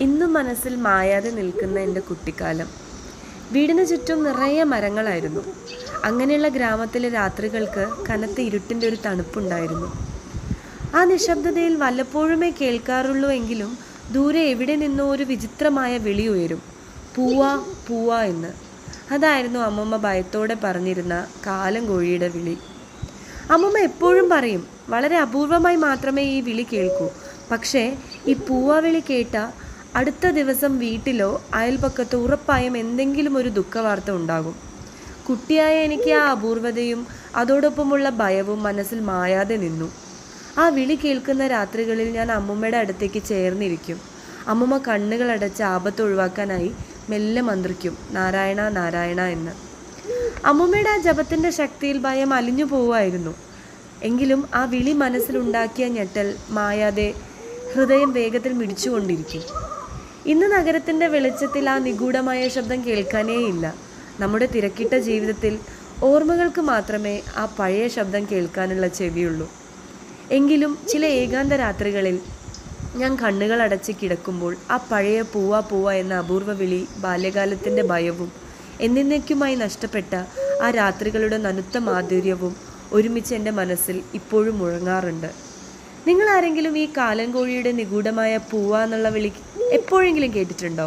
ഇന്നും മനസ്സിൽ മായാതെ നിൽക്കുന്ന എൻ്റെ കുട്ടിക്കാലം. വീടിന് ചുറ്റും നിറയെ മരങ്ങളായിരുന്നു. അങ്ങനെയുള്ള ഗ്രാമത്തിലെ രാത്രികൾക്ക് കനത്ത ഇരുട്ടിൻ്റെ ഒരു തണുപ്പുണ്ടായിരുന്നു. ആ നിശബ്ദതയിൽ വല്ലപ്പോഴുമേ കേൾക്കാറുള്ളൂ എങ്കിലും ദൂരെ എവിടെ നിന്നോ ഒരു വിചിത്രമായ വിളി ഉയരും. പൂവാ പൂവാ എന്ന്. അതായിരുന്നു അമ്മമ്മ ഭയത്തോടെ പറഞ്ഞിരുന്ന കാലം കോഴിയുടെ വിളി. അമ്മമ്മ എപ്പോഴും പറയും, വളരെ അപൂർവമായി മാത്രമേ ഈ വിളി കേൾക്കൂ. പക്ഷേ ഈ പൂവാ വിളി കേട്ട അടുത്ത ദിവസം വീട്ടിലോ അയൽപക്കത്തോ ഉറപ്പായും എന്തെങ്കിലും ഒരു ദുഃഖവാർത്ത ഉണ്ടാകും. കുട്ടിയായ എനിക്ക് ആ അപൂർവതയും അതോടൊപ്പമുള്ള ഭയവും മനസ്സിൽ മായാതെ നിന്നു. ആ വിളി കേൾക്കുന്ന രാത്രികളിൽ ഞാൻ അമ്മമ്മയുടെ അടുത്തേക്ക് ചേർന്നിരിക്കും. അമ്മമ്മ കണ്ണുകളടച്ച് ആപത്ത് ഒഴിവാക്കാനായി മെല്ലെ മന്ത്രിക്കും, നാരായണ നാരായണ എന്ന്. അമ്മമ്മയുടെ ആ ജപത്തിൻ്റെ ശക്തിയിൽ ഭയം അലിഞ്ഞു പോവുമായിരുന്നു. എങ്കിലും ആ വിളി മനസ്സിലുണ്ടാക്കിയ ഞെട്ടൽ മായാതെ ഹൃദയം വേഗത്തിൽ മിടിച്ചുകൊണ്ടിരിക്കും. ഇന്ന് നഗരത്തിൻ്റെ വെളിച്ചത്തിൽ ആ നിഗൂഢമായ ശബ്ദം കേൾക്കാനേയില്ല. നമ്മുടെ തിരക്കിട്ട ജീവിതത്തിൽ ഓർമ്മകൾക്ക് മാത്രമേ ആ പഴയ ശബ്ദം കേൾക്കാനുള്ള ചെവിയുള്ളൂ. എങ്കിലും ചില ഏകാന്ത രാത്രികളിൽ ഞാൻ കണ്ണുകൾ അടച്ച് കിടക്കുമ്പോൾ ആ പഴയ പൂവാ പൂവ എന്ന അപൂർവ വിളി, ബാല്യകാലത്തിൻ്റെ ഭയവും എന്നേക്കുമായി നഷ്ടപ്പെട്ട ആ രാത്രികളുടെ നനുത്ത മാധുര്യവും ഒരുമിച്ച് എൻ്റെ മനസ്സിൽ ഇപ്പോഴും മുഴങ്ങാറുണ്ട്. നിങ്ങൾ ആരെങ്കിലും ഈ കാലം കോഴിയുടെ നിഗൂഢമായ പൂവ എന്നുള്ള വിളി എപ്പോഴെങ്കിലും കേട്ടിട്ടുണ്ടോ?